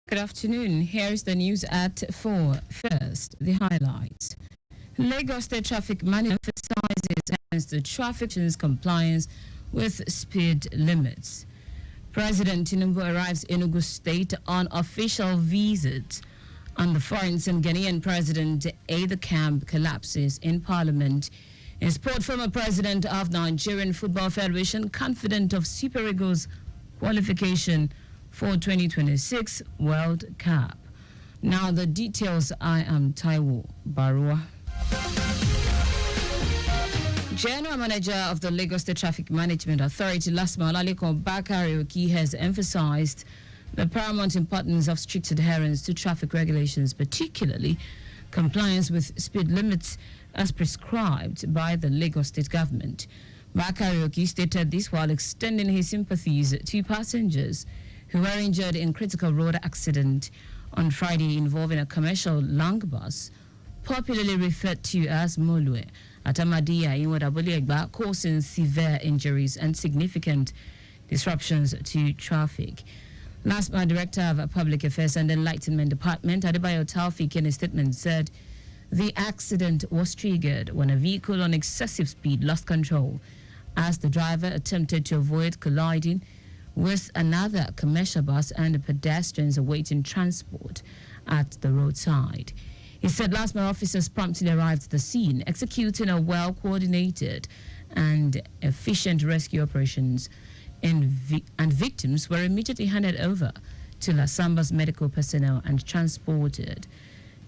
Good afternoon. Here's the news at 4. First, the highlights. Lagos State Traffic Management emphasizes the traffic compliance with speed limits. President Tinubu arrives in Enugu State on official visit. On the foreign Ghanaian President aid camp collapses in Parliament. In sport, former President of Nigerian Football Federation confident of Super Eagles qualification for 2026 World Cup. Now the details. I am Taiwo Baruwa. General Manager of the Lagos State Traffic Management Authority, Lasma Olalikon Bakari, has emphasized the paramount importance of strict adherence to traffic regulations, particularly compliance with speed limits as prescribed by the Lagos State government. Bakari stated this while extending his sympathies to passengers who were injured in critical road accident on Friday involving a commercial long bus, popularly referred to as Molue, at Ahmadiyya in Wadabuliegba, causing severe injuries and significant disruptions to traffic. Last month, Director of Public Affairs and Enlightenment Department, Adebayo Taufik, in a statement said the accident was triggered when a vehicle on excessive speed lost control as the driver attempted to avoid colliding with another commercial bus and pedestrians awaiting transport at the roadside. He said last month officers promptly arrived at the scene, executing a well-coordinated and efficient rescue operations, and victims were immediately handed over to La Samba's medical personnel and transported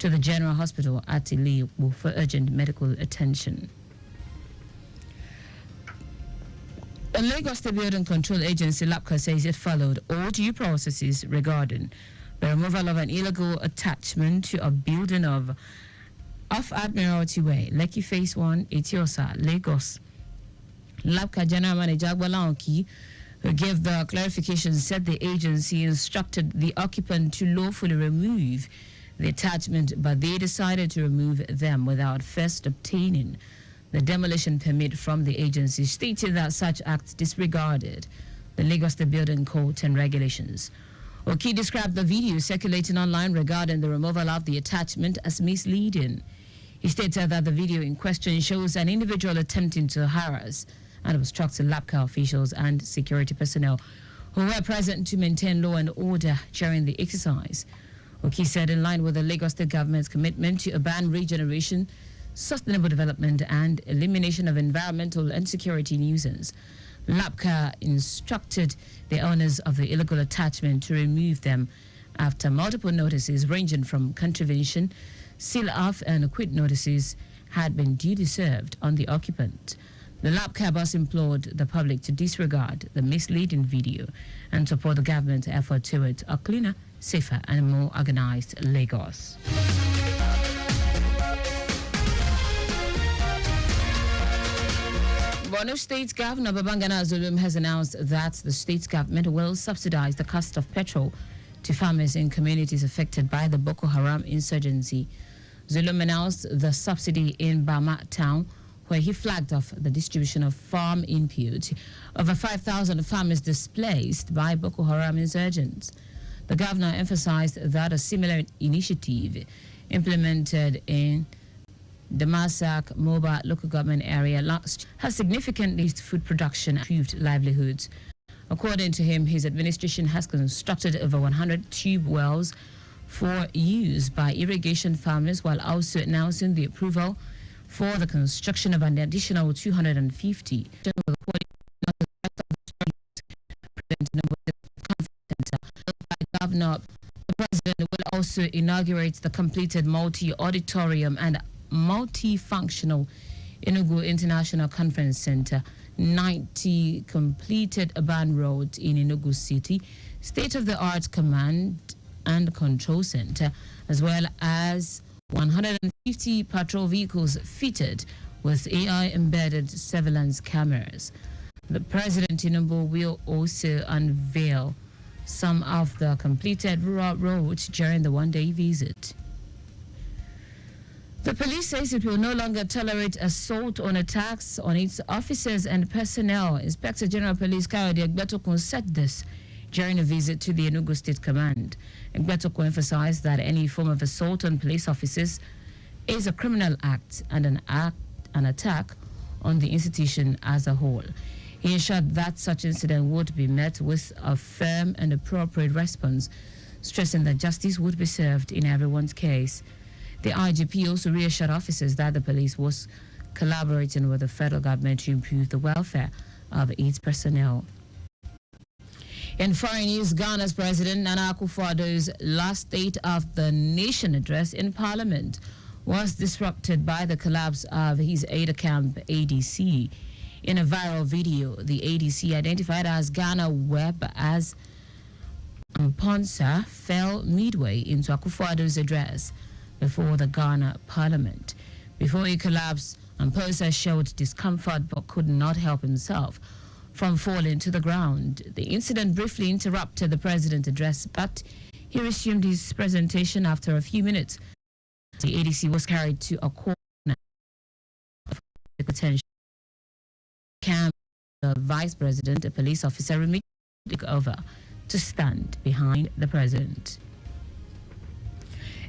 to the General Hospital at Ilebu for urgent medical attention. The Lagos State Building Control Agency, LAPCA, says it followed all due processes regarding the removal of an illegal attachment to a building off Admiralty Way, Lekki Phase 1, Etiosa, Lagos. LAPCA General Manager Agbala Oki, who gave the clarification, said the agency instructed the occupant to lawfully remove the attachment, but they decided to remove them without first obtaining the demolition permit from the agency, stating that such acts disregarded the Lagos State Building Code and regulations. Oki described the video circulating online regarding the removal of the attachment as misleading. He stated that the video in question shows an individual attempting to harass and obstruct LAPCA officials and security personnel who were present to maintain law and order during the exercise. Oki said, in line with the Lagos State government's commitment to urban regeneration, sustainable development and elimination of environmental and security nuisance, LAPCA instructed the owners of the illegal attachment to remove them after multiple notices ranging from contravention, seal-off and quit notices had been duly served on the occupant. The LAPCA boss implored the public to disregard the misleading video and support the government's effort towards a cleaner, safer and more organized Lagos. Borno State Governor Babangana Zulum has announced that the state government will subsidize the cost of petrol to farmers in communities affected by the Boko Haram insurgency. Zulum announced the subsidy in Bama town, where he flagged off the distribution of farm input. Over 5,000 farmers displaced by Boko Haram insurgents. The governor emphasized that a similar initiative implemented in the Masak Moba local government area has significantly food production and improved livelihoods. According to him, his administration has constructed over 100 tube wells for use by irrigation farmers, while also announcing the approval for the construction of an additional 250. Governor, the president will also inaugurate the completed multi-auditorium and multifunctional Enugu International Conference Center, 90 completed urban roads in Enugu City, state-of-the-art command and control center, as well as 150 patrol vehicles fitted with AI-embedded surveillance cameras. The President Tinubu will also unveil some of the completed rural roads during the one-day visit. The police says it will no longer tolerate assault on attacks on its officers and personnel. Inspector General Police Kayode Egbetokun said this during a visit to the Enugu State Command. Ngbetoko emphasized that any form of assault on police officers is a criminal act and an attack on the institution as a whole. He assured that such incident would be met with a firm and appropriate response, stressing that justice would be served in everyone's case. The IGP also reassured officers that the police was collaborating with the federal government to improve the welfare of its personnel. In foreign news, Ghana's President Nana Akufo-Addo's last State of the Nation address in Parliament was disrupted by the collapse of his aide-de-camp ADC. In a viral video, the ADC, identified as Ghana Web as Mponsa, fell midway into Akufo-Addo's address before the Ghana Parliament. Before he collapsed, Mponsa showed discomfort but could not help himself from falling to the ground. The incident briefly interrupted the president's address, but he resumed his presentation after a few minutes. The ADC was carried to a corner of attention. The vice president, a police officer, immediately took over to stand behind the president.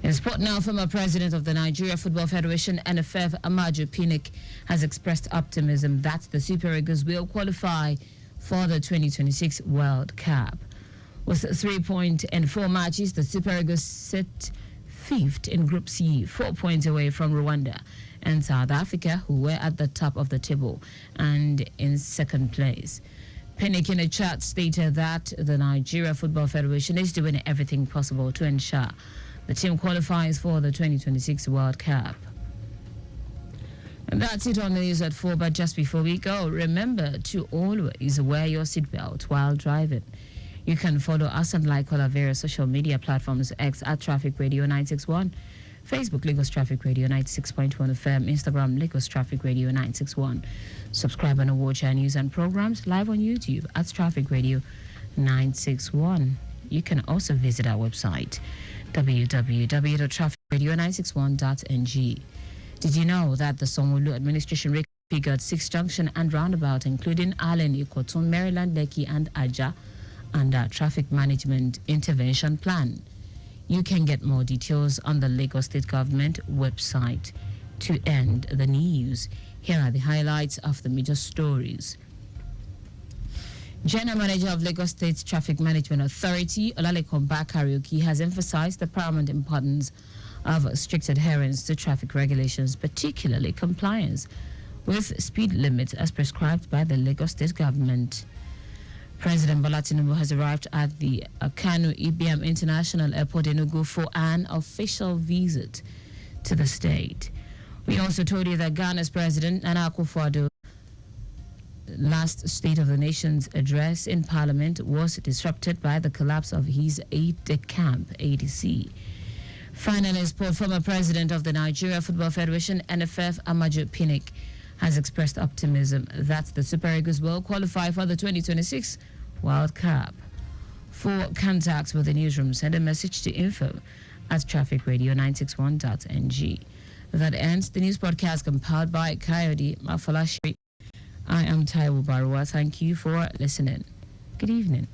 In sport now, former president of the Nigeria Football Federation, NFF, Amaju Pinnick, has expressed optimism that the Super Eagles will qualify for the 2026 World Cup. With 3 points in 4 matches, the Super Eagles sit 5th in Group C, 4 points away from Rwanda and South Africa, who were at the top of the table and in second place. Pinnick in a chat stated that the Nigeria Football Federation is doing everything possible to ensure the team qualifies for the 2026 World Cup. And that's it on the news at 4, but just before we go, remember to always wear your seatbelt while driving. You can follow us and like all our various social media platforms: X at Traffic Radio 961, Facebook Lagos Traffic Radio 96.1 FM, Instagram Lagos Traffic Radio 961. Subscribe and watch our news and programs live on YouTube at Traffic Radio 961. You can also visit our website www.trafficradio961.ng. Did you know that the Sanwo-Olu administration refigured 6 junction and roundabout, including Allen, Ikotun, Maryland, Lekki, and Aja, under Traffic Management Intervention Plan? You can get more details on the Lagos State Government website. To end the news, here are the highlights of the major stories. General Manager of Lagos State Traffic Management Authority, Olalekan Bakari, has emphasized the paramount importance of strict adherence to traffic regulations, particularly compliance with speed limits as prescribed by the Lagos State Government. President Bola Tinubu has arrived at the Kanu IBM International Airport in Enugu for an official visit to the state. We also told you that Ghana's President Nana Akufo-Addo last State of the Nation's address in Parliament was disrupted by the collapse of his aide-de-camp ADC. Finally, former president of the Nigeria Football Federation, NFF, Amaju Pinnick, has expressed optimism that the Super Eagles will qualify for the 2026 World Cup. For contacts with the newsroom, send a message to info@trafficradio961.ng. That ends the news broadcast compiled by Coyote Mafalashi. I am Taiwo Baruwa. Thank you for listening. Good evening.